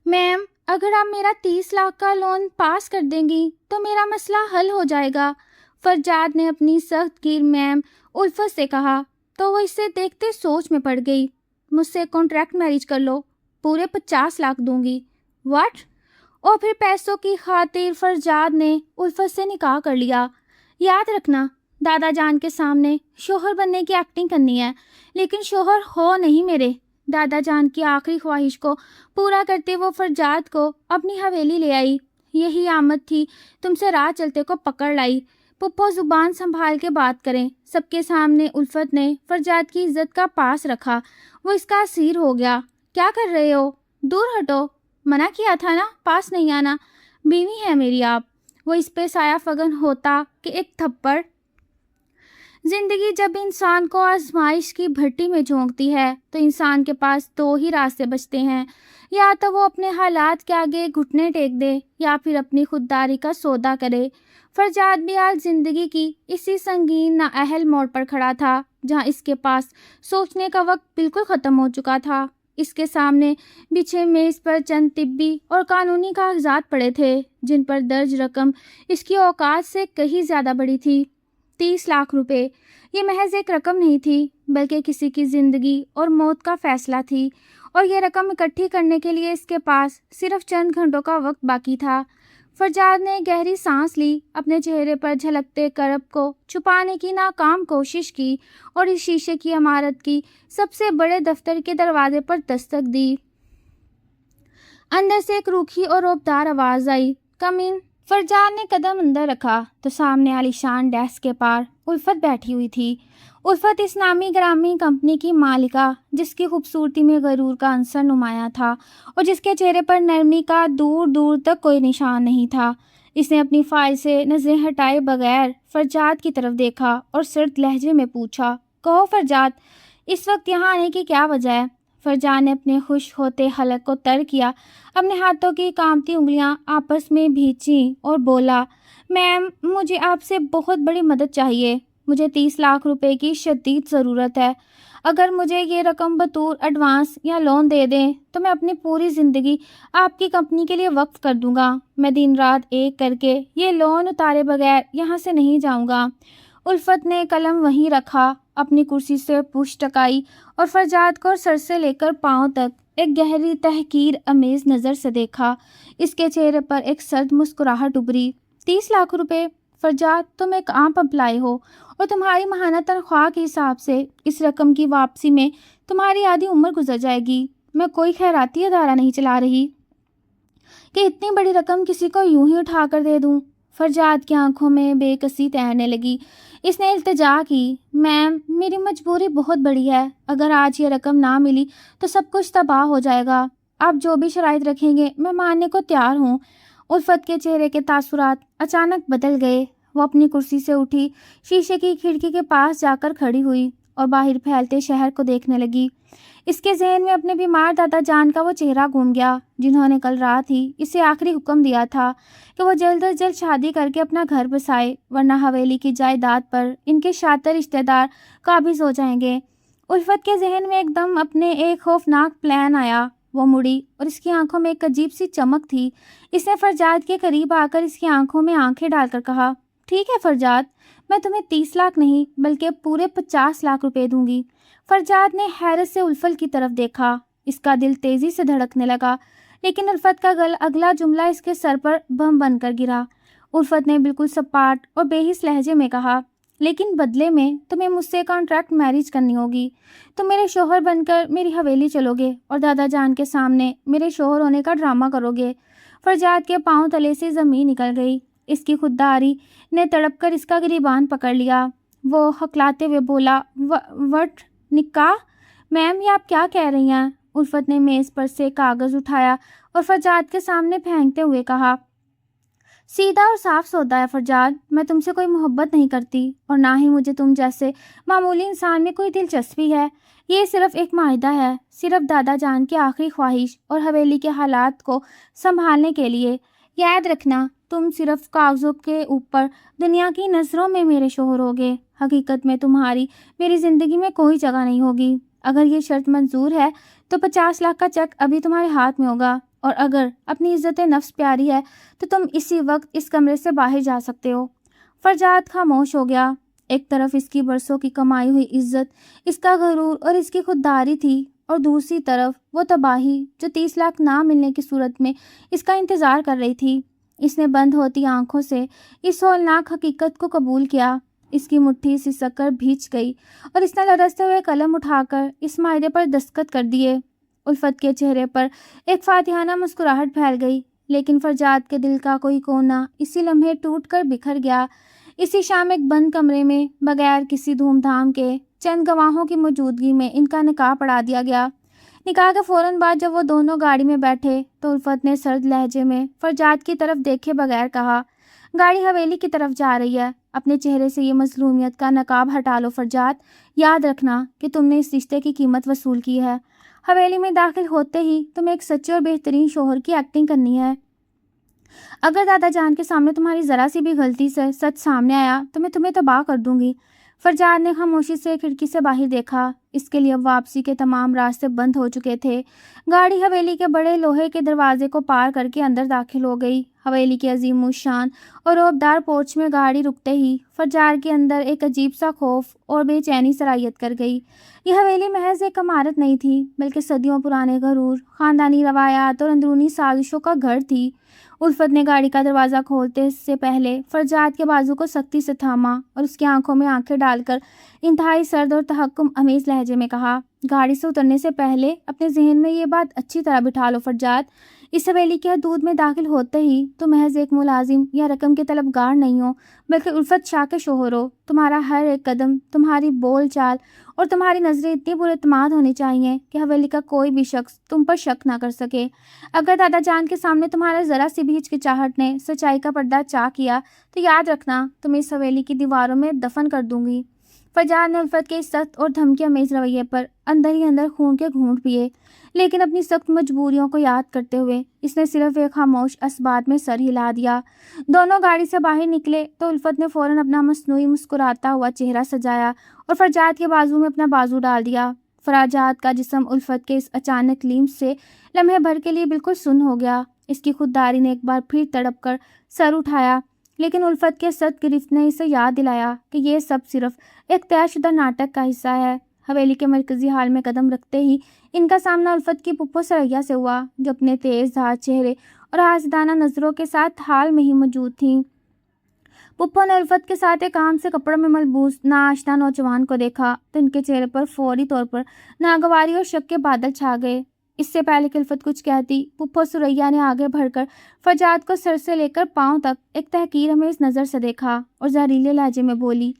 میم اگر آپ میرا 30 لاکھ کا لون پاس کر دیں گی تو میرا مسئلہ حل ہو جائے گا، فرجاد نے اپنی سخت گیر میم الفت سے کہا تو وہ اسے دیکھتے سوچ میں پڑ گئی۔ مجھ سے کانٹریکٹ میرج کر لو، پورے 50 لاکھ دوں گی۔ واٹ؟ اور پھر پیسوں کی خاطر فرجاد نے الفت سے نکاح کر لیا۔ یاد رکھنا، دادا جان کے سامنے شوہر بننے کی ایکٹنگ کرنی ہے، لیکن شوہر ہو نہیں میرے۔ دادا جان کی آخری خواہش کو پورا کرتے وہ فرجاد کو اپنی حویلی لے آئی۔ یہی آمد تھی تم سے راہ چلتے کو پکڑ لائی۔ پپو زبان سنبھال کے بات کریں۔ سب کے سامنے الفت نے فرجاد کی عزت کا پاس رکھا۔ وہ اس کا اسیر ہو گیا۔ کیا کر رہے ہو؟ دور ہٹو، منع کیا تھا نا، پاس نہیں آنا، بیوی ہے میری آپ۔ وہ اس پہ سایہ فگن ہوتا کہ ایک تھپڑ۔ زندگی جب انسان کو آزمائش کی بھٹی میں جھونکتی ہے تو انسان کے پاس دو ہی راستے بچتے ہیں، یا تو وہ اپنے حالات کے آگے گھٹنے ٹیک دے یا پھر اپنی خودداری کا سودا کرے۔ فرجاد بھی آج زندگی کی اسی سنگین نااہل موڑ پر کھڑا تھا جہاں اس کے پاس سوچنے کا وقت بالکل ختم ہو چکا تھا۔ اس کے سامنے بچھے میز پر چند طبی اور قانونی کاغذات پڑے تھے جن پر درج رقم اس کی اوقات سے کہیں زیادہ بڑی تھی۔ 30 لاکھ روپے، یہ محض ایک رقم نہیں تھی بلکہ کسی کی زندگی اور موت کا فیصلہ تھی، اور یہ رقم اکٹھی کرنے کے لیے اس کے پاس صرف چند گھنٹوں کا وقت باقی تھا۔ فرجاد نے گہری سانس لی، اپنے چہرے پر جھلکتے کرب کو چھپانے کی ناکام کوشش کی اور اس شیشے کی عمارت کی سب سے بڑے دفتر کے دروازے پر دستک دی۔ اندر سے ایک روکھی اور رعبدار آواز آئی، کم ان۔ فرجاد نے قدم اندر رکھا تو سامنے عالیشان ڈیسک کے پار الفت بیٹھی ہوئی تھی۔ الفت اس نامی گرامی کمپنی کی مالکہ جس کی خوبصورتی میں غرور کا عنصر نمایاں تھا اور جس کے چہرے پر نرمی کا دور دور تک کوئی نشان نہیں تھا۔ اس نے اپنی فائل سے نظریں ہٹائے بغیر فرجاد کی طرف دیکھا اور سرد لہجے میں پوچھا، کہو فرجاد، اس وقت یہاں آنے کی کیا وجہ ہے؟ فرجاد نے اپنے خوش ہوتے حلق کو تر کیا، اپنے ہاتھوں کی کانپتی انگلیاں آپس میں بھینچیں اور بولا، میم مجھے آپ سے بہت بڑی مدد چاہیے۔ مجھے 30 لاکھ روپے کی شدید ضرورت ہے۔ اگر مجھے یہ رقم بطور ایڈوانس یا لون دے دیں تو میں اپنی پوری زندگی آپ کی کمپنی کے لیے وقف کر دوں گا۔ میں دن رات ایک کر کے یہ لون اتارے بغیر یہاں سے نہیں جاؤں گا۔ الفت نے قلم وہیں رکھا، اپنی کرسی سے پشت ٹکائی اور فرجاد کو سر سے لے کر پاؤں تک ایک گہری تحقیر امیز نظر سے دیکھا۔ اس کے چہرے پر ایک سرد مسکراہٹ ابھری۔ 30 لاکھ روپے؟ فرجاد، تم ایک عام امپلائی ہو اور تمہاری ماہانہ تنخواہ کے حساب سے اس رقم کی واپسی میں تمہاری آدھی عمر گزر جائے گی۔ میں کوئی خیراتی ادارہ نہیں چلا رہی کہ اتنی بڑی رقم کسی کو یوں ہی اٹھا کر دے دوں۔ فرجاد کی آنکھوں میں بے کسی تیرنے لگی۔ اس نے التجا کی، میم میری مجبوری بہت بڑی ہے، اگر آج یہ رقم نہ ملی تو سب کچھ تباہ ہو جائے گا۔ آپ جو بھی شرائط رکھیں گے میں ماننے کو تیار ہوں۔ الفت کے چہرے کے تاثرات اچانک بدل گئے۔ وہ اپنی کرسی سے اٹھی، شیشے کی کھڑکی کے پاس جا کر کھڑی ہوئی اور باہر پھیلتے شہر کو دیکھنے لگی۔ اس کے ذہن میں اپنے بیمار دادا جان کا وہ چہرہ گھوم گیا جنہوں نے کل رات ہی اسے آخری حکم دیا تھا کہ وہ جلد از جلد شادی کر کے اپنا گھر بسائے، ورنہ حویلی کی جائیداد پر ان کے شاطر رشتہ دار قابض ہو جائیں گے۔ الفت کے ذہن میں ایک دم اپنے ایک خوفناک پلان آیا۔ وہ مڑی اور اس کی آنکھوں میں ایک عجیب سی چمک تھی۔ اس نے فرجاد کے قریب آ کر اس کی آنکھوں میں آنکھیں ڈال کر کہا، ٹھیک ہے فرجاد، میں تمہیں 30 لاکھ نہیں بلکہ پورے 50 لاکھ روپے دوں گی۔ فرجاد نے حیرت سے الفت کی طرف دیکھا۔ اس کا دل تیزی سے دھڑکنے لگا، لیکن الفت کا اگلا جملہ اس کے سر پر بم بن کر گرا۔ الفت نے بالکل سپاٹ اور بے حس لہجے میں کہا، لیکن بدلے میں تمہیں مجھ سے کانٹریکٹ میرج کرنی ہوگی۔ تم میرے شوہر بن کر میری حویلی چلو گے اور دادا جان کے سامنے میرے شوہر ہونے کا ڈرامہ کرو گے۔ فرجاد کے پاؤں تلے سے زمین نکل گئی۔ اس کی خودداری نے تڑپ کر اس کا گریبان پکڑ لیا۔ وہ ہکلاتے ہوئے بولا، وٹ؟ نکاح؟ میم یہ آپ کیا کہہ رہی ہیں؟ الفت نے میز پر سے کاغذ اٹھایا اور فرجاد کے سامنے پھینکتے ہوئے کہا، سیدھا اور صاف سودا ہے فرجاد، میں تم سے کوئی محبت نہیں کرتی اور نہ ہی مجھے تم جیسے معمولی انسان میں کوئی دلچسپی ہے۔ یہ صرف ایک معاہدہ ہے، صرف دادا جان کی آخری خواہش اور حویلی کے حالات کو سنبھالنے کے لیے۔ یاد رکھنا، تم صرف کاغذوں کے اوپر دنیا کی نظروں میں میرے شوہر ہوگے، حقیقت میں تمہاری میری زندگی میں کوئی جگہ نہیں ہوگی۔ اگر یہ شرط منظور ہے تو 50 لاکھ کا چیک ابھی تمہارے ہاتھ میں ہوگا، اور اگر اپنی عزت نفس پیاری ہے تو تم اسی وقت اس کمرے سے باہر جا سکتے ہو۔ فرجاد خاموش ہو گیا۔ ایک طرف اس کی برسوں کی کمائی ہوئی عزت، اس کا غرور اور اس کی خودداری تھی، اور دوسری طرف وہ تباہی جو 30 لاکھ نہ ملنے کی صورت میں اس کا انتظار کر رہی تھی۔ اس نے بند ہوتی آنکھوں سے اس ہولناک حقیقت کو قبول کیا۔ اس کی مٹھی سسک کر بھیج گئی اور اس نے لرزتے ہوئے قلم اٹھا کر اس معاہدے پر دستخط کر دیے۔ الفت کے چہرے پر ایک فاتحانہ مسکراہٹ پھیل گئی، لیکن فرجاد کے دل کا کوئی کونا اسی لمحے ٹوٹ کر بکھر گیا۔ اسی شام ایک بند کمرے میں بغیر کسی دھوم دھام کے چند گواہوں کی موجودگی میں ان کا نکاح پڑھا دیا گیا۔ نکاح کے فوراً بعد جب وہ دونوں گاڑی میں بیٹھے تو الفت نے سرد لہجے میں فرجاد کی طرف دیکھے بغیر کہا، گاڑی حویلی کی طرف جا رہی ہے، اپنے چہرے سے یہ مظلومیت کا نقاب ہٹا لو فرجاد، یاد رکھنا کہ تم نے اس رشتے کی قیمت وصول کی ہے۔ حویلی میں داخل ہوتے ہی تمہیں ایک سچے اور بہترین شوہر کی ایکٹنگ کرنی ہے۔ اگر دادا جان کے سامنے تمہاری ذرا سی بھی غلطی سے سچ سامنے آیا تو میں تمہیں تباہ کر دوں گی۔ فرجاد نے خاموشی سے کھڑکی سے باہر دیکھا۔ اس کے لیے واپسی کے تمام راستے بند ہو چکے تھے۔ گاڑی حویلی کے بڑے لوہے کے دروازے کو پار کر کے اندر داخل ہو گئی۔ حویلی کے عظیم الشان اور رعبدار پورچ میں گاڑی رکتے ہی فرجاد کے اندر ایک عجیب سا خوف اور بے چینی سرایت کر گئی۔ یہ حویلی محض ایک عمارت نہیں تھی، بلکہ صدیوں پرانے غرور، خاندانی روایات اور اندرونی سازشوں کا گھر تھی۔ الفت نے گاڑی کا دروازہ کھولتے سے پہلے فرجاد کے بازو کو سختی سے تھاما اور اس کی آنکھوں میں آنکھیں ڈال کر انتہائی سرد اور تحکم امیز لہجے میں کہا، گاڑی سے اترنے سے پہلے اپنے ذہن میں یہ بات اچھی طرح بٹھا لو فرجاد، اس حویلی کی حدود میں داخل ہوتے ہی تم محض ایک ملازم یا رقم کے طلبگار نہیں ہو، بلکہ الفت شاہ کے شوہر ہو۔ تمہارا ہر ایک قدم، تمہاری بول چال اور تمہاری نظریں اتنی پر اعتماد ہونی چاہیے کہ حویلی کا کوئی بھی شخص تم پر شک نہ کر سکے۔ اگر دادا جان کے سامنے تمہارا ذرا سی بھی ہچکچاہٹ نے سچائی کا پردہ چاک کیا تو یاد رکھنا تمہیں اس حویلی کی دیواروں میں دفن کر دوں گی۔ فرجاد نے الفت کے اس سخت اور دھمکی امیز رویے پر اندر ہی اندر خون کے گھونٹ پیے، لیکن اپنی سخت مجبوریوں کو یاد کرتے ہوئے اس نے صرف ایک خاموش اسبات میں سر ہلا دیا۔ دونوں گاڑی سے باہر نکلے تو الفت نے فوراً اپنا مصنوعی مسکراتا ہوا چہرہ سجایا اور فرجاد کے بازو میں اپنا بازو ڈال دیا۔ فرجاد کا جسم الفت کے اس اچانک لمس سے لمحے بھر کے لیے بالکل سن ہو گیا۔ اس کی خودداری نے ایک بار پھر تڑپ کر سر اٹھایا، لیکن الفت کے سخت گرفت نے اسے یاد دلایا کہ یہ سب صرف ایک طے شدہ ناٹک کا حصہ ہے۔ حویلی کے مرکزی ہال میں قدم رکھتے ہی ان کا سامنا الفت کی پھپھو سریا سے ہوا، جو اپنے تیز دھار چہرے اور حاسدانہ نظروں کے ساتھ حال میں ہی موجود تھیں۔ پھپھو نے الفت کے ساتھ ایک عام سے کپڑوں میں ملبوس ناآشنا نوجوان کو دیکھا تو ان کے چہرے پر فوری طور پر ناگواری اور شک کے بادل چھا گئے۔ اس سے پہلے کہ الفت کچھ کہتی، پھپھو سریا نے آگے بڑھ کر فرجاد کو سر سے لے کر پاؤں تک ایک تحقیر ہمیز نظر سے دیکھا اور زہریلے لہجے میں بولی،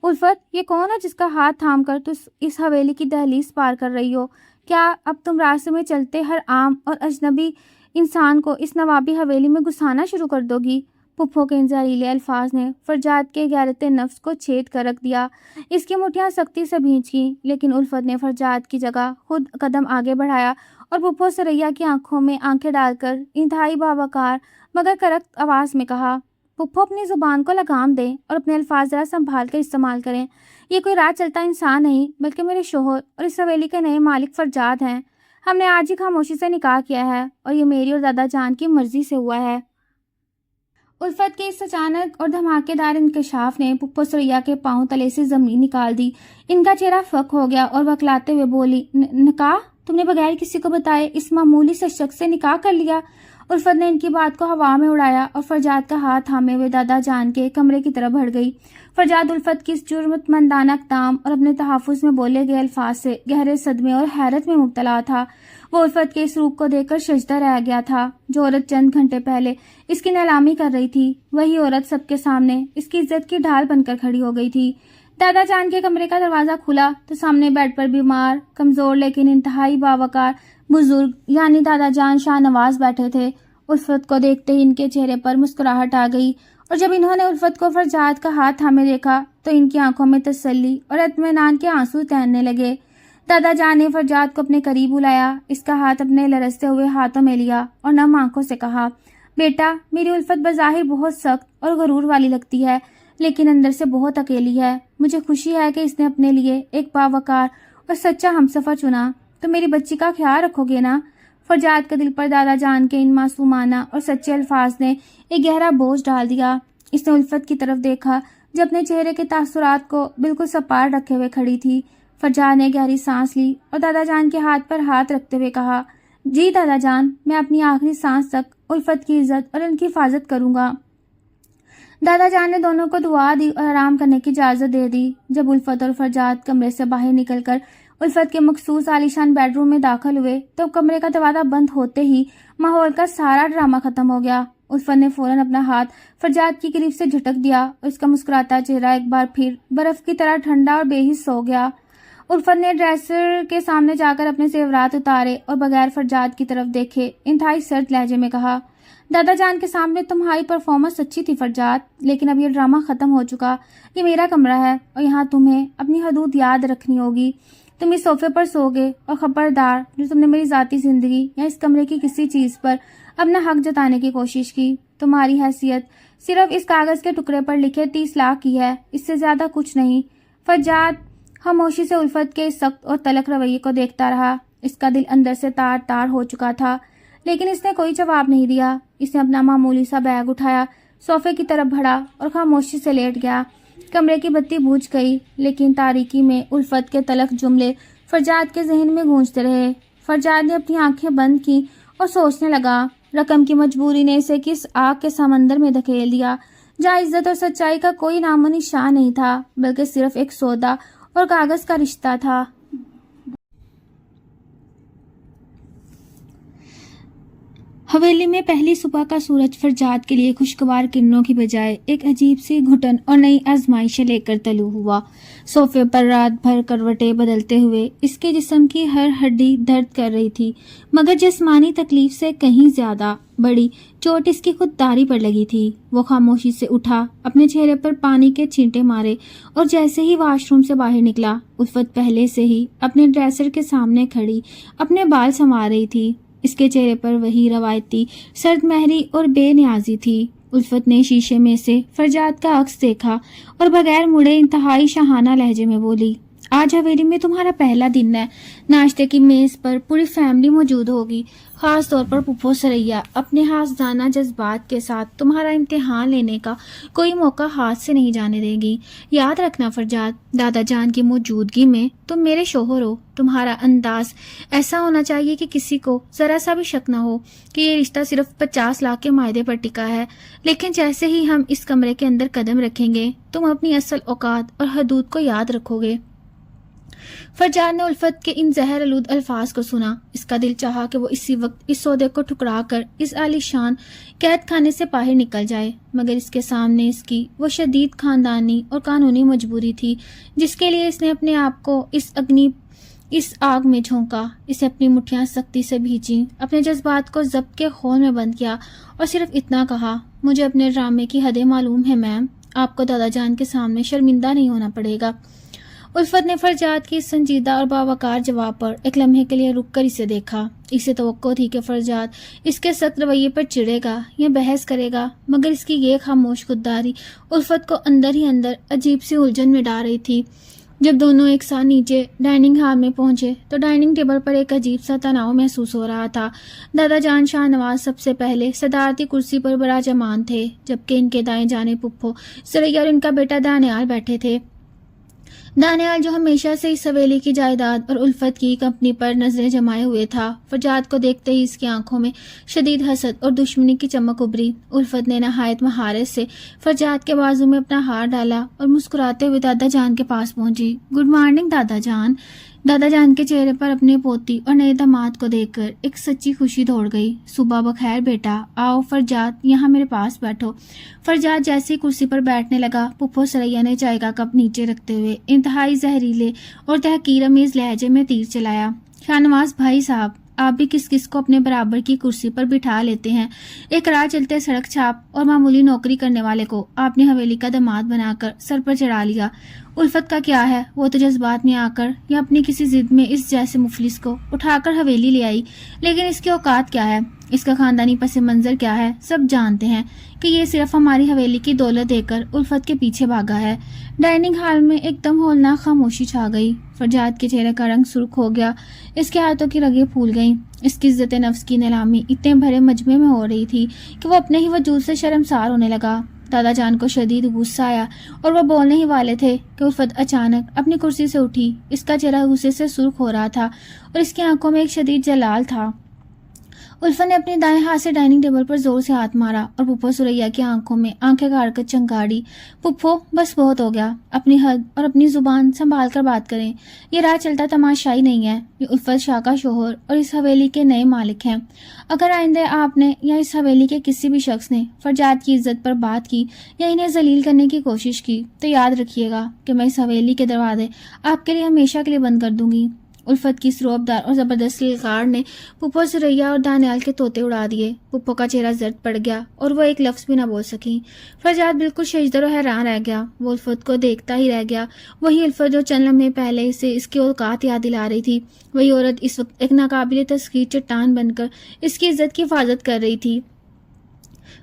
الفت، یہ کون ہے جس کا ہاتھ تھام کر تم اس حویلی کی دہلیز پار کر رہی ہو؟ کیا اب تم راستے میں چلتے ہر عام اور اجنبی انسان کو اس نوابی حویلی میں گھسانا شروع کر دو گی؟ پھپھو کے ان زہریلے الفاظ نے فرجاد کے غیرت نفس کو چھید کر رکھ دیا۔ اس کی مٹھیاں سختی سے بھینچ گئیں، لیکن الفت نے فرجاد کی جگہ خود قدم آگے بڑھایا اور پھپھو سریا کی آنکھوں میں آنکھیں ڈال کر انتہائی باوقار مگر کرخت آواز میں کہا، پھپھو، اپنی زبان کو لگام دیں اور اپنے الفاظ ذرا سنبھال کر استعمال کریں۔ یہ کوئی راہ چلتا انسان نہیں، بلکہ میرے شوہر اور اس حویلی کے نئے مالک فرجاد ہیں۔ ہم نے آج ہی خاموشی سے نکاح کیا ہے اور یہ میری اور دادا جان کی مرضی سے ہوا ہے۔ الفت کے اس اچانک اور دھماکے دار انکشاف نے پھپھو سریا کے پاؤں تلے سے زمین نکال دی۔ ان کا چہرہ فک ہو گیا اور وکلاتے ہوئے بولی، نکاح؟ تم نے بغیر کسی کو بتائے اس معمولی سے شخص سے نکاح کر لیا؟ الفت نے ان کی بات کو ہوا میں اڑایا اور فرجاد کا ہاتھ تھامے ہوئے دادا جان کے کمرے کی طرف بڑھ گئی۔ فرجاد الفت کی اس جرأت مندانہ اقدام اور اپنے تحفظ میں بولے گئے الفاظ سے گہرے صدمے اور حیرت میں مبتلا تھا۔ وہ الفت کے اس روپ کو دیکھ کر سجدہ رہ گیا تھا۔ جو عورت چند گھنٹے پہلے اس کی نیلامی کر رہی تھی، وہی عورت سب کے سامنے اس کی عزت کی ڈھال بن کر کھڑی ہو گئی تھی۔ دادا جان کے کمرے کا دروازہ کھلا تو سامنے بیڈ پر بیمار، کمزور لیکن انتہائی باوقار بزرگ یعنی دادا جان شاہ نواز بیٹھے تھے۔ الفت کو دیکھتے ہی ان کے چہرے پر مسکراہٹ آ گئی اور جب انہوں نے الفت کو فرجاد کا ہاتھ تھامے دیکھا تو ان کی آنکھوں میں تسلی اور اطمینان کے آنسو تہنے لگے۔ دادا جان نے فرجاد کو اپنے قریب بلایا، اس کا ہاتھ اپنے لرزتے ہوئے ہاتھوں میں لیا اور نم آنکھوں سے کہا، بیٹا، میری الفت بظاہر بہت سخت اور غرور والی لگتی ہے، لیکن اندر سے بہت اکیلی ہے۔ مجھے خوشی ہے کہ اس نے اپنے لیے ایک باوقار اور سچا ہمسفر چنا۔ تو میری بچی کا خیال رکھو گے نا؟ فرجاد کا دل پر دادا جان کے ان معصومانہ اور سچے الفاظ نے ایک گہرا بوجھ ڈال دیا۔ اس نے الفت کی طرف دیکھا جو اپنے چہرے کے تاثرات کو بالکل سپاٹ رکھے ہوئے کھڑی تھی۔ فرجاد نے گہری سانس لی اور دادا جان کے ہاتھ پر ہاتھ رکھتے ہوئے کہا، جی دادا جان، میں اپنی آخری سانس تک الفت کی عزت اور ان کی حفاظت کروں گا۔ دادا جان نے دونوں کو دعا دی اور آرام کرنے کی اجازت دے دی۔ جب الفت اور فرجاد کمرے سے باہر نکل کر الفت کے مخصوص عالیشان بیڈ روم میں داخل ہوئے تو کمرے کا دروازہ بند ہوتے ہی ماحول کا سارا ڈرامہ ختم ہو گیا۔ الفت نے فوراً اپنا ہاتھ فرجاد کی کلیف سے جھٹک دیا اور اس کا مسکراتا چہرہ ایک بار پھر برف کی طرح ٹھنڈا اور بے حس ہو گیا۔ الفت نے ڈریسر کے سامنے جا کر اپنے زیورات اتارے اور بغیر فرجاد کی طرف دیکھے انتہائی سرد لہجے میں کہا، دادا جان کے سامنے تمہاری پرفارمنس اچھی تھی فرجاد، لیکن اب یہ ڈرامہ ختم ہو چکا۔ یہ میرا کمرہ ہے اور یہاں تمہیں اپنی حدود یاد رکھنی ہوگی۔ تم اس صوفے پر سو گے اور خبردار جو تم نے میری ذاتی زندگی یا اس کمرے کی کسی چیز پر اپنا حق جتانے کی کوشش کی، تمہاری حیثیت صرف اس کاغذ کے ٹکڑے پر لکھے 30 لاکھ کی ہے، اس سے زیادہ کچھ نہیں۔ فرجاد خاموشی سے الفت کے سخت اور تلخ رویے کو دیکھتا رہا۔ اس کا دل اندر سے تار تار ہو چکا تھا، لیکن اس نے کوئی جواب نہیں دیا۔ اس نے اپنا معمولی سا بیگ اٹھایا، صوفے کی طرف بڑھا اور خاموشی سے لیٹ گیا۔ کمرے کی بتی بجھ گئی، لیکن تاریکی میں الفت کے تلخ جملے فرجاد کے ذہن میں گونجتے رہے۔ فرجاد نے اپنی آنکھیں بند کی اور سوچنے لگا۔ رقم کی مجبوری نے اسے کس آگ کے سمندر میں دھکیل دیا جہاں عزت اور سچائی کا کوئی نام و نشان نہیں تھا، بلکہ صرف ایک سودا اور کاغذ کا رشتہ تھا۔ حویلی میں پہلی صبح کا سورج فرجاد کے لیے خوشگوار کرنوں کی بجائے ایک عجیب سی گھٹن اور نئی آزمائشیں لے کر طلوع ہوا۔ صوفے پر رات بھر کروٹیں بدلتے ہوئے اس کے جسم کی ہر ہڈی درد کر رہی تھی، مگر جسمانی تکلیف سے کہیں زیادہ بڑی چوٹ اس کی خودداری پر لگی تھی۔ وہ خاموشی سے اٹھا، اپنے چہرے پر پانی کے چھینٹے مارے اور جیسے ہی واش روم سے باہر نکلا، الفت پہلے سے ہی اپنے ڈریسر کے سامنے کھڑی اپنے بال سنوار رہی تھی۔ اس کے چہرے پر وہی روایتی سرد مہری اور بے نیازی تھی۔ الفت نے شیشے میں سے فرجاد کا عکس دیکھا اور بغیر مڑے انتہائی شاہانہ لہجے میں بولی، آج حویلی میں تمہارا پہلا دن ہے۔ ناشتے کی میز پر پوری فیملی موجود ہوگی، خاص طور پر پھپھو سریا اپنے حسدانہ جذبات کے ساتھ تمہارا امتحان لینے کا کوئی موقع ہاتھ سے نہیں جانے دے گی۔ یاد رکھنا فرجاد، دادا جان کی موجودگی میں تم میرے شوہر ہو۔ تمہارا انداز ایسا ہونا چاہیے کہ کسی کو ذرا سا بھی شک نہ ہو کہ یہ رشتہ صرف 50 لاکھ کے معاہدے پر ٹکا ہے، لیکن جیسے ہی ہم اس کمرے کے اندر قدم رکھیں گے تم اپنی اصل اوقات اور حدود کو یاد رکھو گے۔ فرجاد نے الفت کے ان زہر آلود الفاظ کو سنا۔ اس کا دل چاہا کہ وہ اسی وقت اس سودے کو ٹھکرا کر اس عالیشان قید خانے سے باہر نکل جائے، مگر اس کے سامنے اس کی وہ شدید خاندانی اور قانونی مجبوری تھی جس کے لیے اس نے اپنے آپ کو اس آگ میں جھونکا۔ اسے اپنی مٹھیاں سختی سے بھینچیں، اپنے جذبات کو ضبط کے خول میں بند کیا اور صرف اتنا کہا، مجھے اپنے ڈرامے کی حدیں معلوم ہے میم، آپ کو دادا جان کے سامنے شرمندہ نہیں ہونا پڑے گا۔ الفت نے فرجاد کی سنجیدہ اور باوقار جواب پر ایک لمحے کے لیے رک کر اسے دیکھا۔ اسے توقع تھی کہ فرجاد اس کے سخت رویے پر چڑھے گا یا بحث کرے گا، مگر اس کی یہ خاموش خودداری الفت کو اندر ہی اندر عجیب سی الجھن میں ڈال رہی تھی۔ جب دونوں ایک ساتھ نیچے ڈائننگ ہال میں پہنچے تو ڈائننگ ٹیبل پر ایک عجیب سا تناؤ محسوس ہو رہا تھا۔ دادا جان شاہ نواز سب سے پہلے صدارتی کرسی پر براجمان تھے، جبکہ ان کے دائیں جانب پھپھو سریا اور ان کا بیٹا دانیال بیٹھے تھے۔ دانیال جو ہمیشہ سے اس حویلی کی جائیداد اور الفت کی کمپنی پر نظریں جمائے ہوئے تھا، فرجاد کو دیکھتے ہی اس کی آنکھوں میں شدید حسد اور دشمنی کی چمک ابھری۔ الفت نے نہایت مہارت سے فرجاد کے بازو میں اپنا ہاتھ ڈالا اور مسکراتے ہوئے دادا جان کے پاس پہنچی۔ گڈ مارننگ دادا جان۔ دادا جان کے چہرے پر اپنے پوتی اور نئے داماد کو دیکھ کر ایک سچی خوشی دوڑ گئی۔ صبح بخیر بیٹا، آؤ فرجاد یہاں میرے پاس بیٹھو۔ فرجاد جیسے کرسی پر بیٹھنے لگا، پھپھو سریا نے چائے کا کپ نیچے رکھتے ہوئے انتہائی زہریلے اور تحقیر آمیز لہجے میں تیر چلایا، شاہ نواز بھائی صاحب، آپ بھی کس کس کو اپنے برابر کی کرسی پر بٹھا لیتے ہیں؟ ایک راہ چلتے سڑک چھاپ اور معمولی نوکری کرنے والے کو آپ نے حویلی کا داماد بنا کر سر پر چڑھا لیا۔ الفت کا کیا ہے، وہ تو جذبات میں آ کر یا اپنی کسی ضد میں اس جیسے مفلس کو اٹھا کر حویلی لے آئی، لیکن اس کی اوقات کیا ہے؟ اس کا خاندانی پس منظر کیا ہے سب جانتے ہیں کہ یہ صرف ہماری حویلی کی دولت دے کر الفت کے پیچھے بھاگا ہے۔ ڈائننگ ہال میں ایک دم ہولناک خاموشی چھا گئی۔ فرجاد کے چہرے کا رنگ سرخ ہو گیا، اس کے ہاتھوں کی رگیں پھول گئیں۔ اس کی عزت نفس کی نیلامی اتنے بھرے مجمع میں ہو رہی تھی کہ وہ اپنے ہی وجود سے شرمسار ہونے لگا۔ دادا جان کو شدید غصہ آیا اور وہ بولنے ہی والے تھے کہ الفت اچانک اپنی کرسی سے اٹھی۔ اس کا چہرہ غصے سے سرخ ہو رہا تھا اور اس کی آنکھوں میں ایک شدید جلال تھا۔ الفت نے اپنے دائیں ہاتھ سے ڈائننگ ٹیبل پر زور سے ہاتھ مارا اور پھپھو سریا کی آنکھوں میں آنکھیں گاڑ کر چنگاڑی۔ پھپھو بس بہت ہو گیا، اپنی حد اور اپنی زبان سنبھال کر بات کریں۔ یہ راہ چلتا تماشائی نہیں ہے، یہ الفت شاہ کا شوہر اور اس حویلی کے نئے مالک ہیں۔ اگر آئندہ آپ نے یا اس حویلی کے کسی بھی شخص نے فرجاد کی عزت پر بات کی یا انہیں ذلیل کرنے کی کوشش کی تو یاد رکھیے گا کہ میں اس حویلی کے دروازے آپ کے لیے ہمیشہ کے لیے بند کر دوں گی۔ الفت کی سروبدار اور زبردست للکار نے پھپھو سریا اور دانیال کے طوطے اڑا دیے۔ پھپھو کا چہرہ زرد پڑ گیا اور وہ ایک لفظ بھی نہ بول سکی۔ فرجاد بالکل ششدر و حیران رہ گیا، وہ الفت کو دیکھتا ہی رہ گیا۔ وہی الفت جو چند لمحے پہلے سے اس کی اوقات یاد دلا رہی تھی، وہی عورت اس وقت ایک ناقابل تسخیر چٹان بن کر اس کی عزت کی حفاظت کر رہی تھی۔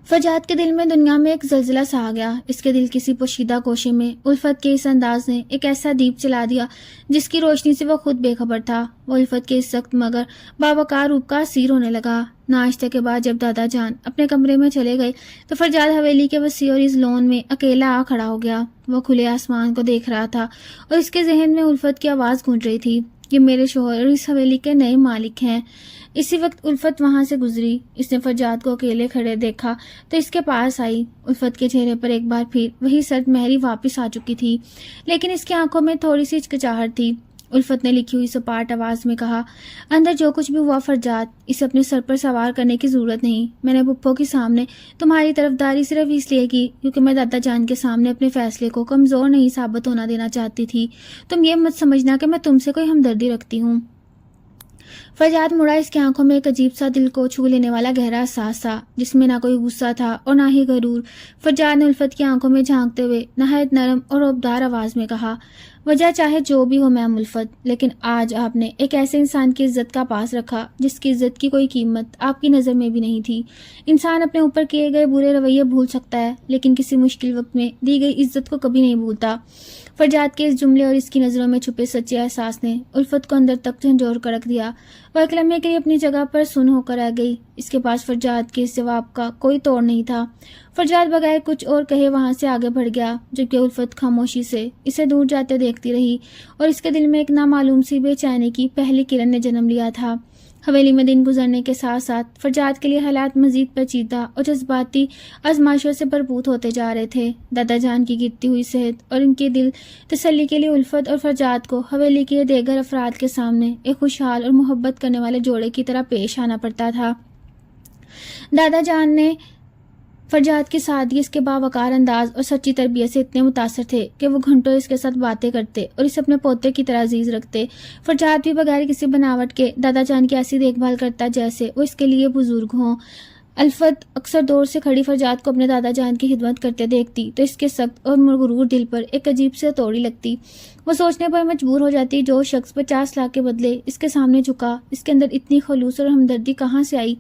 فرجاد کے دل میں دنیا میں ایک زلزلہ سا آ گیا۔ اس کے دل کسی پوشیدہ کوشے میں الفت کے اس انداز نے ایک ایسا دیپ چلا دیا جس کی روشنی سے وہ خود بے خبر تھا۔ وہ الفت کے اس سخت مگر باوقار روپ کا اسیر ہونے لگا۔ ناشتے کے بعد جب دادا جان اپنے کمرے میں چلے گئے تو فرجاد حویلی کے وسیع اور اس لون میں اکیلا آ کھڑا ہو گیا۔ وہ کھلے آسمان کو دیکھ رہا تھا اور اس کے ذہن میں الفت کی آواز گونج رہی تھی، یہ میرے شوہر اور اس حویلی کے نئے مالک ہیں۔ اسی وقت الفت وہاں سے گزری۔ اس نے فرجاد کو اکیلے کھڑے دیکھا تو اس کے پاس آئی۔ الفت کے چہرے پر ایک بار پھر وہی سرد مہری واپس آ چکی تھی، لیکن اس کی آنکھوں میں تھوڑی سی ہچکچاہٹ تھی۔ الفت نے لکھی ہوئی سپاٹ آواز میں کہا، اندر جو کچھ بھی ہوا فرجاد، اسے اپنے سر پر سوار کرنے کی ضرورت نہیں۔ میں نے پھپھو کے سامنے تمہاری طرفداری صرف اس لیے کی کیونکہ میں دادا جان کے سامنے اپنے فیصلے کو کمزور نہیں ثابت ہونا دینا چاہتی تھی۔ تم یہ مت سمجھنا کہ میں تم سے کوئی ہمدردی رکھتی ہوں۔ فرجاد مڑا، اس کی آنکھوں میں ایک عجیب سا دل کو چھو لینے والا گہرا احساس تھا جس میں نہ کوئی غصہ تھا اور نہ ہی غرور۔ فرجاد نے الفت کی آنکھوں میں جھانکتے ہوئے نہایت نرم اور رعبدار آواز میں کہا، وجہ چاہے جو بھی ہو میم الفت، لیکن آج آپ نے ایک ایسے انسان کی عزت کا پاس رکھا جس کی عزت کی کوئی قیمت آپ کی نظر میں بھی نہیں تھی۔ انسان اپنے اوپر کیے گئے برے رویے بھول سکتا ہے لیکن کسی مشکل وقت میں دی گئی عزت کو کبھی نہیں بھولتا۔ فرجاد کے اس جملے اور اس کی نظروں میں چھپے سچے احساس نے الفت کو اندر تک جھنجھوڑ کر رکھ دیا۔ وہ ایک لمحے کے لیے اپنی جگہ پر سن ہو کر رہ گئی۔ اس کے پاس فرجاد کے اس جواب کا کوئی توڑ نہیں تھا۔ فرجاد بغیر کچھ اور کہے وہاں سے آگے بڑھ گیا، جبکہ الفت خاموشی سے اسے دور جاتے دیکھتی رہی اور اس کے دل میں ایک نامعلوم سی بے چینی کی پہلی کرن نے جنم لیا تھا۔ حویلی میں دن گزرنے کے ساتھ ساتھ فرجاد کے لیے حالات مزید پیچیدہ اور جذباتی آزمائشوں سے بھرپور ہوتے جا رہے تھے۔ دادا جان کی گرتی ہوئی صحت اور ان کی دل تسلی کے لیے الفت اور فرجاد کو حویلی کے دیگر افراد کے سامنے ایک خوشحال اور محبت کرنے والے جوڑے کی طرح پیش آنا پڑتا تھا۔ دادا جان نے فرجاد کی سادگی، اس کے باوقار انداز اور سچی تربیت سے اتنے متاثر تھے کہ وہ گھنٹوں اس کے ساتھ باتیں کرتے اور اسے اپنے پوتے کی طرح عزیز رکھتے۔ فرجاد بھی بغیر کسی بناوٹ کے دادا جان کی ایسی دیکھ بھال کرتا جیسے وہ اس کے لیے بزرگ ہوں۔ الفت اکثر دور سے کھڑی فرجاد کو اپنے دادا جان کی خدمت کرتے دیکھتی تو اس کے سخت اور مغرور دل پر ایک عجیب سے توڑی لگتی۔ وہ سوچنے پر مجبور ہو جاتی، جو شخص 50 لاکھ کے بدلے اس کے سامنے جھکا، اس کے اندر اتنی خلوص اور ہمدردی کہاں سے آئی؟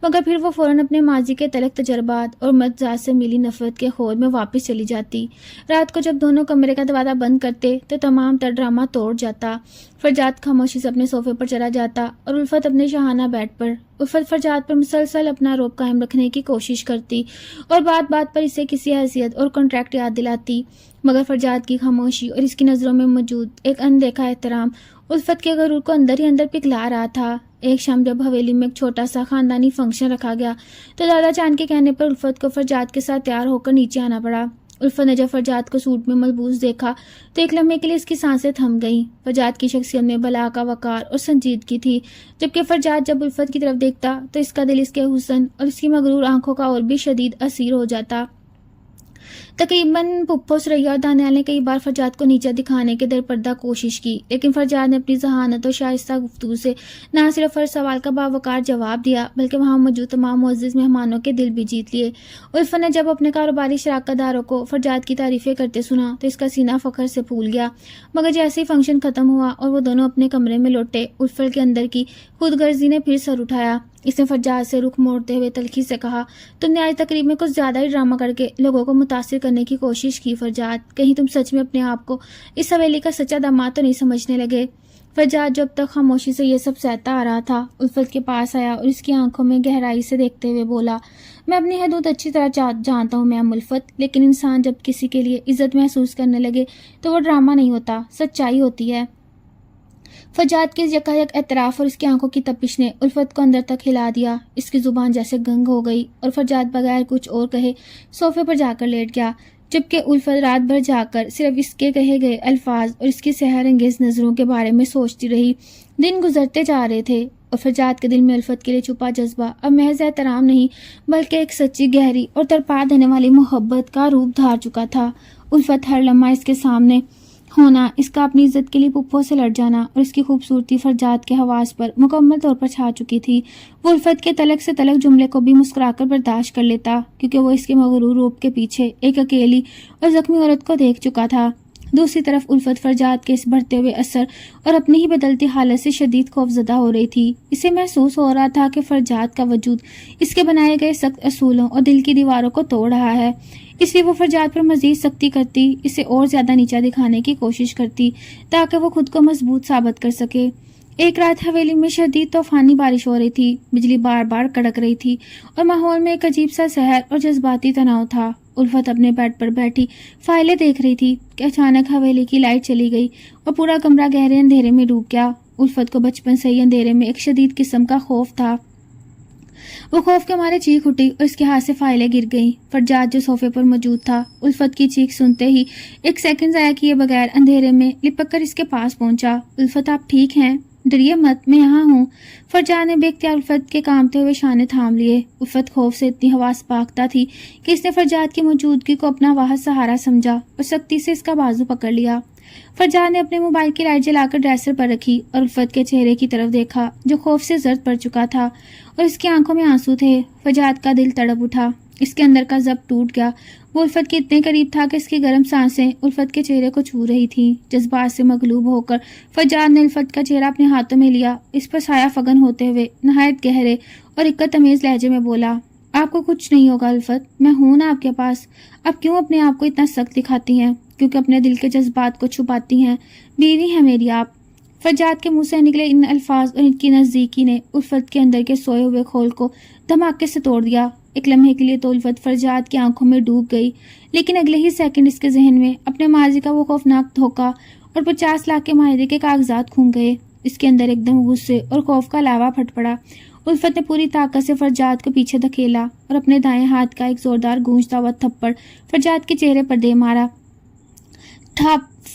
مگر پھر وہ فوراً اپنے ماضی کے تلخ تجربات اور متضاد سے ملی نفرت کے خور میں واپس چلی جاتی۔ رات کو جب دونوں کمرے کا دروازہ بند کرتے تو تمام تر ڈرامہ توڑ جاتا۔ فرجاد خاموشی سے اپنے صوفے پر چلا جاتا اور الفت اپنے شاہانہ بیڈ پر۔ الفت فرجاد پر مسلسل اپنا رعب قائم رکھنے کی کوشش کرتی اور بات بات پر اسے کسی حیثیت اور کانٹریکٹ یاد دلاتی، مگر فرجاد کی خاموشی اور اس کی نظروں میں موجود ایک اندیکھا احترام الفت کے غرور کو اندر ہی اندر پگھلا رہا تھا۔ ایک شام جب حویلی میں ایک چھوٹا سا خاندانی فنکشن رکھا گیا تو دادا جان کے کہنے پر الفت کو فرجاد کے ساتھ تیار ہو کر نیچے آنا پڑا۔ الفت نے جب فرجاد کو سوٹ میں ملبوس دیکھا تو ایک لمحے کے لیے اس کی سانسیں تھم گئیں۔ فرجاد کی شخصیت میں بلا کا وقار اور سنجیدگی تھی، جبکہ فرجاد جب الفت کی طرف دیکھتا تو اس کا دل اس کے حسن اور اس کی مغرور آنکھوں کا اور بھی شدید اسیر ہو جاتا۔ تقریباً پھپھو سریا اور دانیال نے کئی بار فرجاد کو نیچا دکھانے کے در پردہ کوشش کی، لیکن فرجاد نے اپنی ذہانت اور شائستہ گفتگو سے نہ صرف ہر سوال کا باوقار جواب دیا بلکہ وہاں موجود تمام معزز مہمانوں کے دل بھی جیت لیے۔ الفت نے جب اپنے کاروباری شراکت داروں کو فرجاد کی تعریفیں کرتے سنا تو اس کا سینہ فخر سے پھول گیا، مگر جیسے ہی فنکشن ختم ہوا اور وہ دونوں اپنے کمرے میں لوٹے، الفت کے اندر کی خود غرضی نے پھر سر اٹھایا۔ اس نے فجاد سے رخ موڑتے ہوئے تلخی سے کہا، تم نے آج تقریب میں کچھ زیادہ ہی ڈرامہ کر کے لوگوں کو متاثر کرنے کی کوشش کی فجاد۔ کہیں تم سچ میں اپنے آپ کو اس حویلی کا سچا داماد تو نہیں سمجھنے لگے؟ فجاد جو اب تک خاموشی سے یہ سب سہتا آ رہا تھا، الفت کے پاس آیا اور اس کی آنکھوں میں گہرائی سے دیکھتے ہوئے بولا، میں اپنی حدود اچھی طرح جانتا ہوں میم الفت، لیکن انسان جب کسی کے لیے عزت محسوس کرنے لگے تو وہ ڈرامہ نہیں ہوتا، سچائی ہوتی ہے۔ فجاد کے یکایک اعتراف اور اس کی آنکھوں کی تپش نے الفت کو اندر تک ہلا دیا۔ اس کی زبان جیسے گنگ ہو گئی اور فجاد بغیر کچھ اور کہے صوفے پر جا کر لیٹ گیا، جبکہ الفت رات بھر جا کر صرف اس کے کہے گئے الفاظ اور اس کی سحر انگیز نظروں کے بارے میں سوچتی رہی۔ دن گزرتے جا رہے تھے اور فجاد کے دل میں الفت کے لیے چھپا جذبہ اب محض احترام نہیں بلکہ ایک سچی، گہری اور تڑپا دینے والی محبت کا روپ دھار چکا تھا۔ الفت ہر لمحہ اس کے سامنے ہونا، اس کا اپنی عزت کے لیے پپھوں سے لڑ جانا اور اس کی خوبصورتی فجاد کے حواس پر مکمل طور پر چھا چکی تھی۔ وہ الفت کے تلک سے تلک جملے کو بھی مسکرا کر برداشت کر لیتا، کیونکہ وہ اس کے مغرور روپ کے پیچھے ایک اکیلی اور زخمی عورت کو دیکھ چکا تھا۔ دوسری طرف الفت فجاد کے اس بڑھتے ہوئے اثر اور اپنی ہی بدلتی حالت سے شدید خوف زدہ ہو رہی تھی۔ اسے محسوس ہو رہا تھا کہ فجاد کا وجود اس کے بنائے گئے سخت اصولوں اور دل کی دیواروں کو توڑ رہا ہے، اس لیے وہ فجاد پر مزید سختی کرتی، اسے اور زیادہ نیچا دکھانے کی کوشش کرتی تاکہ وہ خود کو مضبوط ثابت کر سکے۔ ایک رات حویلی میں شدید طوفانی بارش ہو رہی تھی، بجلی بار بار کڑک رہی تھی اور ماحول میں ایک عجیب سا سحر اور جذباتی تناؤ تھا۔ الفت اپنے بیڈ پر بیٹھی فائلیں دیکھ رہی تھی کہ اچانک حویلی کی لائٹ چلی گئی اور پورا کمرہ گہرے اندھیرے میں ڈوب گیا۔ الفت کو بچپن سے ہی اندھیرے میں ایک شدید قسم کا خوف تھا۔ وہ خوف کے مارے چیخ اٹھی اور اس کے ہاتھ سے فائلیں گر گئیں۔ فجاد جو صوفے پر موجود تھا، الفت کی چیخ سنتے ہی ایک سیکنڈ ضائع کیے بغیر اندھیرے میں لپک کر اس کے پاس پہنچا۔ الفت، آپ ٹھیک ہیں؟ ڈریے مت، میں یہاں ہوں۔ فجاد نے بے اختیار الفت کے کامتے ہوئے شانے تھام لیے۔ الفت خوف سے اتنی حواس پاختہ تھی کہ اس نے فجاد کی موجودگی کو اپنا واحد سہارا سمجھا اور سختی سے اس کا بازو پکڑ لیا۔ فجاد نے اپنے موبائل کی لائٹ جلا کر ڈریسر پر رکھی اور الفت کے چہرے کی طرف دیکھا جو خوف سے زرد پڑ چکا تھا اور اس کی آنکھوں میں آنسو تھے۔ فجاد کا دل تڑپ اٹھا، اس کے اندر کا ضبط ٹوٹ گیا۔ وہ الفت کے اتنے قریب تھا کہ اس کی گرم سانسیں الفت کے چہرے کو چھو رہی تھیں۔ جذبات سے مغلوب ہو کر فجاد نے الفت کا چہرہ اپنے ہاتھوں میں لیا، اس پر سایہ فگن ہوتے ہوئے نہایت گہرے اور عقت تمیز لہجے میں بولا، آپ کو کچھ نہیں ہوگا الفت، میں ہوں نا آپ کے پاس۔ اب کیوں اپنے آپ کو اتنا سخت دکھاتی ہیں؟ کیونکہ اپنے دل کے جذبات کو چھپاتی ہیں؟ بیوی ہیں میری آپ۔ فجاد کے منہ سے نکلے ان الفاظ اور ان کی نزدیکی نے الفت کے اندر کے سوئے ہوئے کھول کو دھماکے سے توڑ دیا۔ ایک لمحے کے لیے تو الفت فجاد کی آنکھوں میں ڈوب گئی، لیکن اگلے ہی سیکنڈ اس کے ذہن میں اپنے ماضی کا وہ خوفناک دھوکہ اور 50 لاکھ کے معاہدے کے کاغذات گھوم گئے۔ اس کے اندر ایک دم غصے اور خوف کا لاوا پھٹ پڑا۔ الفت نے پوری طاقت سے فجاد کو پیچھے دھکیلا اور اپنے دائیں ہاتھ کا ایک زوردار گونجتا ہوا تھپڑ فجاد کے چہرے پر دے مارا۔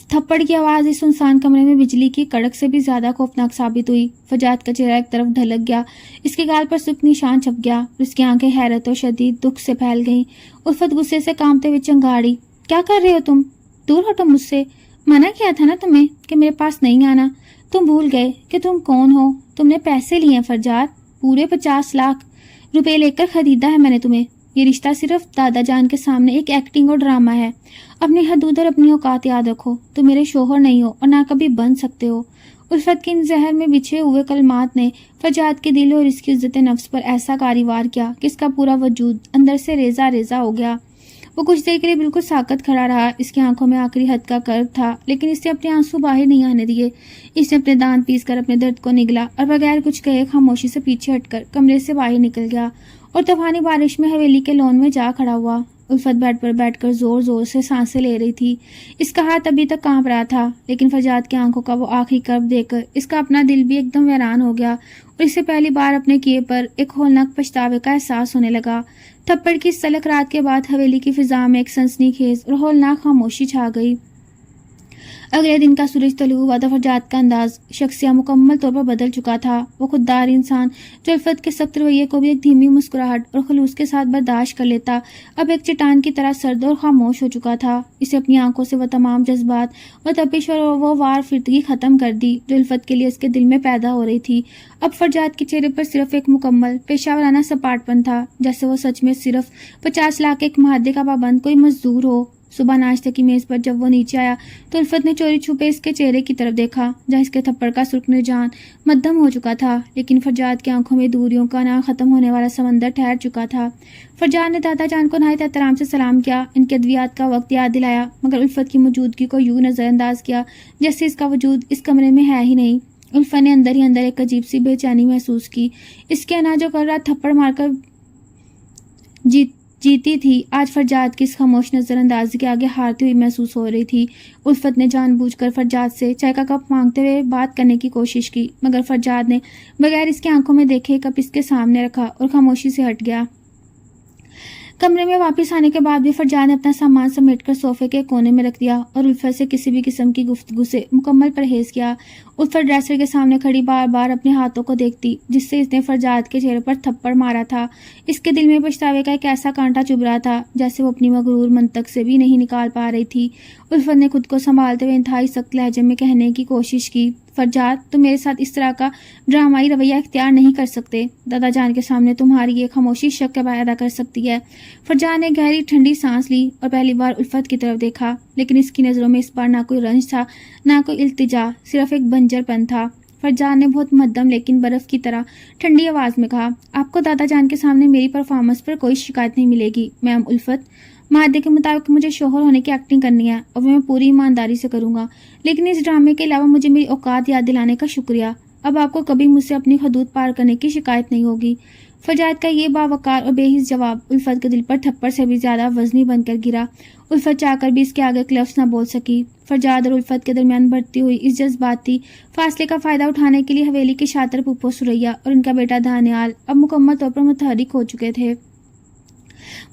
تھپڑ کی آواز اس سنسان کمرے میں بجلی کی کڑک سے بھی زیادہ خوفناک ثابت ہوئی۔ فجاد کا چہرہ ایک طرف ڈھلک گیا، اس کے گال پر سرخ نشان چھپ گیا اور اس کی آنکھیں حیرت اور شدید دکھ سے پھیل گئیں۔ الفت غصے سے کانپتے ہوئے چنگاڑی، کیا کر رہے ہو تم؟ دور ہٹو مجھ سے، منع کیا تھا نا تمہیں کہ میرے پاس نہیں آنا۔ تم بھول گئے کہ تم کون ہو؟ تم نے پیسے لیے ہیں فجاد، پورے 50 لاکھ روپے لے کر خریدا ہے میں نے تمہیں۔ یہ رشتہ صرف دادا جان کے سامنے ایک ایکٹنگ اور ڈرامہ ہے۔ اپنی حدود اور اپنی اوقات یاد رکھو، تم میرے شوہر نہیں ہو اور نہ کبھی بن سکتے ہو۔ الفت کے ان زہر میں بچھے ہوئے کلمات نے فجاد کے دل اور اس کی عزت نفس پر ایسا کاریوار کیا کہ اس کا پورا وجود اندر سے ریزہ ریزہ ہو گیا۔ وہ کچھ دیر کے لیے بالکل ساکت کھڑا رہا، اس کی آنکھوں میں آخری حد کا کرب تھا، لیکن اس نے اپنے آنسو باہر نہیں آنے دیے۔ اس نے اپنے دانت پیس کر اپنے درد کو نگلا اور بغیر کچھ کہے خاموشی سے پیچھے ہٹ کر کمرے سے باہر نکل گیا اور طوفانی بارش میں حویلی کے لون میں جا کھڑا ہوا۔ الفت بیڈ پر بیٹھ کر زور زور سے سانسیں لے رہی تھی، اس کا ہاتھ ابھی تک کانپ رہا تھا، لیکن فجاد کی آنکھوں کا وہ آخری کرب دیکھ کر اس کا اپنا دل بھی ایک دم ویران ہو گیا اور اسے پہلی بار اپنے کیے پر ایک ہولناک پچھتاوے کا احساس ہونے لگا۔ تھپڑ کی اس سلک رات کے بعد حویلی کی فضا میں ایک سنسنی خیز اور ہولناک خاموشی چھا گئی۔ اگلے دن کا سورج طلوع ہوا تو فجاد کا انداز شخصیہ مکمل طور پر بدل چکا تھا۔ وہ خوددار انسان جو الفت کے سخت رویے کو بھی ایک دھیمی مسکراہٹ اور خلوص کے ساتھ برداشت کر لیتا، اب ایک چٹان کی طرح سرد اور خاموش ہو چکا تھا۔ اسے اپنی آنکھوں سے وہ تمام جذبات، وہ تپش اور وہ وار فرتگی ختم کر دی جو الفت کے لیے اس کے دل میں پیدا ہو رہی تھی۔ اب فجاد کے چہرے پر صرف ایک مکمل پیشہ ورانہ سپاٹ پن تھا، جیسے وہ سچ میں صرف 50 لاکھ ایک معاہدے کا پابند کوئی مزدور ہو۔ صبح ناشتے کی میز پر جب وہ نیچے آیا تو الفت نے چوری چھپے اس کے چہرے کی طرف دیکھا جہاں اس کے تھپڑ کا سرخ نشان مدھم ہو چکا تھا، لیکن فرجاد کی آنکھوں میں دوریوں کا نہ ختم ہونے والا سمندر ٹھہر چکا تھا۔ فرجاد نے دادا جان کو نہایت احترام سے سلام کیا، ان کے ادویات کا وقت یاد دلایا، مگر الفت کی موجودگی کو یوں نظر انداز کیا جیسے اس کا وجود اس کمرے میں ہے ہی نہیں۔ الفت نے اندر ہی اندر ایک عجیب سی بے چینی محسوس کی۔ اس کے انا جو کر رہا تھپڑ مار کر جیتی تھی، آج فرجاد کی اس خاموش نظر اندازی کے آگے ہارتی ہوئی محسوس ہو رہی تھی۔ الفت نے جان بوجھ کر فرجاد سے چائے کا کپ مانگتے ہوئے بات کرنے کی کوشش کی، مگر فرجاد نے بغیر اس کی آنکھوں میں دیکھے کپ اس کے سامنے رکھا اور خاموشی سے ہٹ گیا۔ کمرے میں واپس آنے کے بعد بھی فرجاد نے اپنا سامان سمیٹ کر صوفے کے کونے میں رکھ دیا اور الفت سے کسی بھی قسم کی گفتگو سے مکمل پرہیز کیا۔ الفت ڈریسر کے سامنے کھڑی بار بار اپنے ہاتھوں کو دیکھتی جس سے اس نے فرجاد کے چہرے پر تھپڑ مارا تھا۔ اس کے دل میں پچھتاوے کا ایک ایسا کانٹا چبھ رہا تھا جیسے وہ اپنی مغرور منطق سے بھی نہیں نکال پا رہی تھی۔ الفت نے خود کو سنبھالتے ہوئے انتہائی سخت لہجے میں کہنے کی کوشش کی، فرجاد تم میرے ساتھ اس طرح کا ڈرامائی رویہ اختیار نہیں کر سکتے۔ دادا جان کے سامنے تمہاری یہ خاموشی شک پیدا کر سکتی ہے۔ فرجاد نے گہری ٹھنڈی سانس لی اور پہلی بار الفت کی طرف دیکھا، لیکن اس کی نظروں میں اس بار نہ کوئی رنج تھا نہ کوئی التجا، صرف ایک بنجر پن تھا۔ فرجاد نے بہت مدھم لیکن برف کی طرح ٹھنڈی آواز میں کہا، آپ کو دادا جان کے سامنے میری پرفارمنس پر کوئی شکایت نہیں ملے گی میم الفت۔ معاہدے کے مطابق مجھے شوہر ہونے کی ایکٹنگ کرنی ہے اور میں پوری ایمانداری سے کروں گا، لیکن اس ڈرامے کے علاوہ مجھے میری اوقات یاد دلانے کا شکریہ۔ اب آپ کو کبھی مجھ سے اپنی حدود پار کرنے کی شکایت نہیں ہوگی۔ فرجاد کا یہ باوقار اور بے حس جواب الفت کے دل پر تھپڑ سے بھی زیادہ وزنی بن کر گرا۔ الفت چاہ کر بھی اس کے آگے ایک لفظ نہ بول سکی۔ فرجاد اور الفت کے درمیان بڑھتی ہوئی اس جذباتی فاصلے کا فائدہ اٹھانے کے لیے حویلی کے شاطر پھپھو سریا اور ان کا بیٹا دانیال اب مکمل طور پر متحرک ہو چکے تھے۔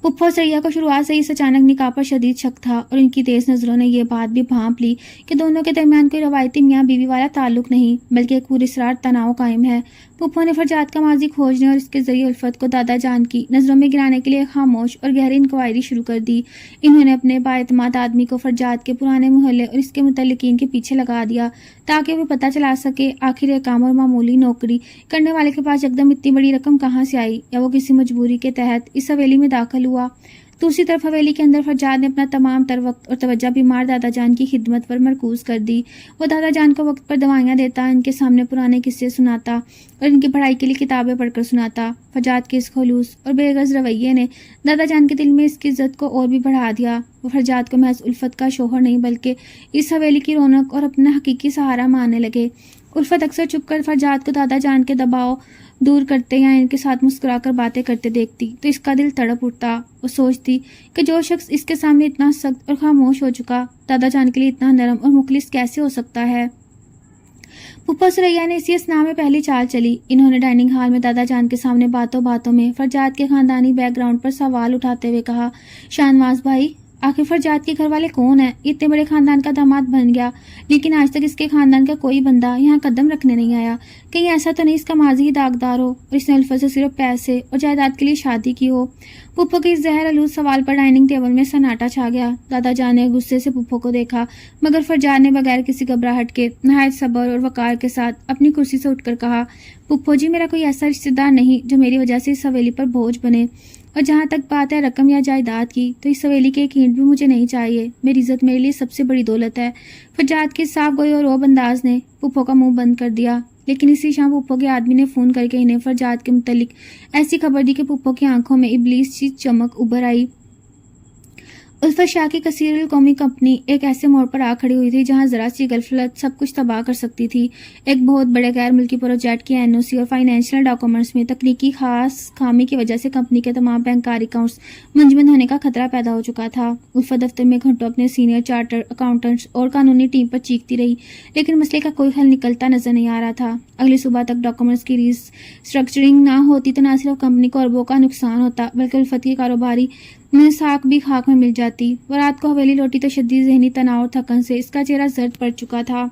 پھپھو سریا کو شروعات سے اس اچانک نکاح پر شدید شک تھا اور ان کی تیز نظروں نے یہ بات بھی بھانپ لی کہ دونوں کے درمیان کوئی روایتی میاں بیوی والا تعلق نہیں بلکہ ایک پراسرار تناؤ قائم ہے۔ پھپھو نے فرجاد کا ماضی کھوجنے اور اس کے ذریعے الفت کو دادا جان کی نظروں میں گرانے کے لیے خاموش اور گہری انکوائری شروع کر دی۔ انہوں نے اپنے بااعتماد آدمی کو فرجاد کے پرانے محلے اور اس کے متعلقین کے پیچھے لگا دیا تاکہ وہ پتہ چلا سکے آخر ایک کام اور معمولی نوکری کرنے والے کے پاس یکدم اتنی بڑی رقم کہاں سے آئی، یا وہ کسی مجبوری کے تحت اس حویلی میں داخل ہوا۔ دوسری طرف حویلی کے اندر فرجاد نے اپنا تمام تر وقت اور توجہ بیمار دادا جان کی خدمت پر مرکوز کر دی۔ وہ دادا جان کو وقت پر دوائیاں دیتا، ان کے سامنے پرانے قصے سناتا اور ان کی پڑھائی کے لیے کتابیں پڑھ کر سناتا۔ فرجاد کے اس خلوص اور بے غرض رویے نے دادا جان کے دل میں اس کی عزت کو اور بھی بڑھا دیا۔ وہ فرجاد کو محض الفت کا شوہر نہیں بلکہ اس حویلی کی رونق اور اپنا حقیقی سہارا ماننے لگے۔ الفت اکثر چھپ کر فرجاد کو دادا جان کے دباؤ دور کرتے یا ان کے ساتھ مسکرا کر باتیں کرتے دیکھتی تو اس کا دل تڑپ اٹھتا۔ وہ سوچتی کہ جو شخص اس کے سامنے اتنا سخت اور خاموش ہو چکا دادا جان کے لیے اتنا نرم اور مخلص کیسے ہو سکتا ہے۔ پھپھو سریا نے اسی اسنا میں پہلی چال چلی۔ انہوں نے ڈائننگ ہال میں دادا جان کے سامنے باتوں باتوں میں فرجاد کے خاندانی بیک گراؤنڈ پر سوال اٹھاتے ہوئے کہا، شاہنواز بھائی آخر فرجاد کے گھر والے کون ہیں؟ اتنے بڑے خاندان کا داماد بن گیا لیکن آج تک اس کے خاندان کا کوئی بندہ یہاں قدم رکھنے نہیں آیا۔ کہیں ایسا تو نہیں اس کا ماضی ہی داغدار ہو اور اس نے الفت سے صرف پیسے اور جائیداد کے لیے شادی کی ہو؟ پھپھو کے اس زہر آلود سوال پر ڈائننگ ٹیبل میں سناٹا چھا گیا۔ دادا جان نے غصے سے پھپھو کو دیکھا مگر فرجاد نے بغیر کسی گھبراہٹ کے نہایت صبر اور وقار کے ساتھ اپنی کرسی سے اٹھ کر کہا، پھپھو جی میرا کوئی ایسا رشتہ دار نہیں جو میری وجہ سے اس حویلی پر بوجھ بنے، اور جہاں تک بات ہے رقم یا جائیداد کی تو اس حویلی کے ایک اینٹ بھی مجھے نہیں چاہیے۔ میری عزت میرے لیے سب سے بڑی دولت ہے۔ فرجاد کے صاف گوئی اور روب انداز نے پھپھو کا منہ بند کر دیا، لیکن اسی شام پھپھو کے آدمی نے فون کر کے انہیں فرجاد کے متعلق ایسی خبر دی کہ پھپھو کی آنکھوں میں ابلیس سی چمک ابھر آئی۔ الفت شاہ کی کثیر القومی کمپنی ایک ایسے موڑ پر آ کھڑی ہوئی تھی جہاں ذرا سی غفلت سب کچھ تباہ کر سکتی تھی۔ ایک بہت بڑے غیر ملکی پروجیکٹ کی NOC اور فائنینشیل ڈاکومنٹس میں تکنیکی خاص خامی کی وجہ سے کمپنی کے تمام بینکاری اکاؤنٹس منجمد ہونے کا خطرہ پیدا ہو چکا تھا۔ الفت دفتر میں گھنٹوں اپنے سینئر چارٹر اکاؤنٹنٹس اور قانونی ٹیم پر چیختی رہی لیکن مسئلے کا کوئی حل نکلتا نظر نہیں آ رہا تھا۔ اگلی صبح تک ڈاکومنٹس کی ری اسٹرکچرنگ نہ ہوتی تو نہ صرف کمپنی کو اربوں کا نقصان ہوتا بلکہ الفت کی کاروباری ساکھ بھی خاک میں مل جاتی۔ وہ رات کو حویلی لوٹی تو شدید ذہنی تناؤ اور تھکن سے اس کا چہرہ زرد پڑ چکا تھا۔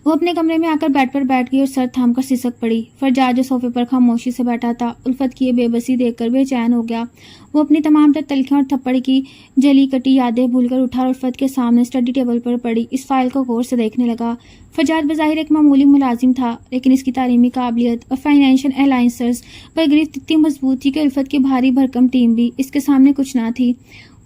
وہ اپنے کمرے میں آ کر بیڈ پر بیٹھ گئی اور سر تھام کر سسک پڑی۔ فرجاد جو صوفے پر خاموشی سے بیٹھا تھا الفت کی یہ بے بسی دیکھ کر بے چین ہو گیا۔ وہ اپنی تمام تر تلخیوں اور تھپڑ کی جلی کٹی یادیں بھول کر اٹھا اور الفت کے سامنے اسٹڈی ٹیبل پر پڑی اس فائل کو غور سے دیکھنے لگا۔ فرجاد بظاہر ایک معمولی ملازم تھا لیکن اس کی تعلیمی قابلیت اور فائنینشیل الائنسز پر گرفت اتنی مضبوط تھی کہ الفت کی بھاری بھرکم ٹیم بھی اس کے سامنے کچھ نہ تھی۔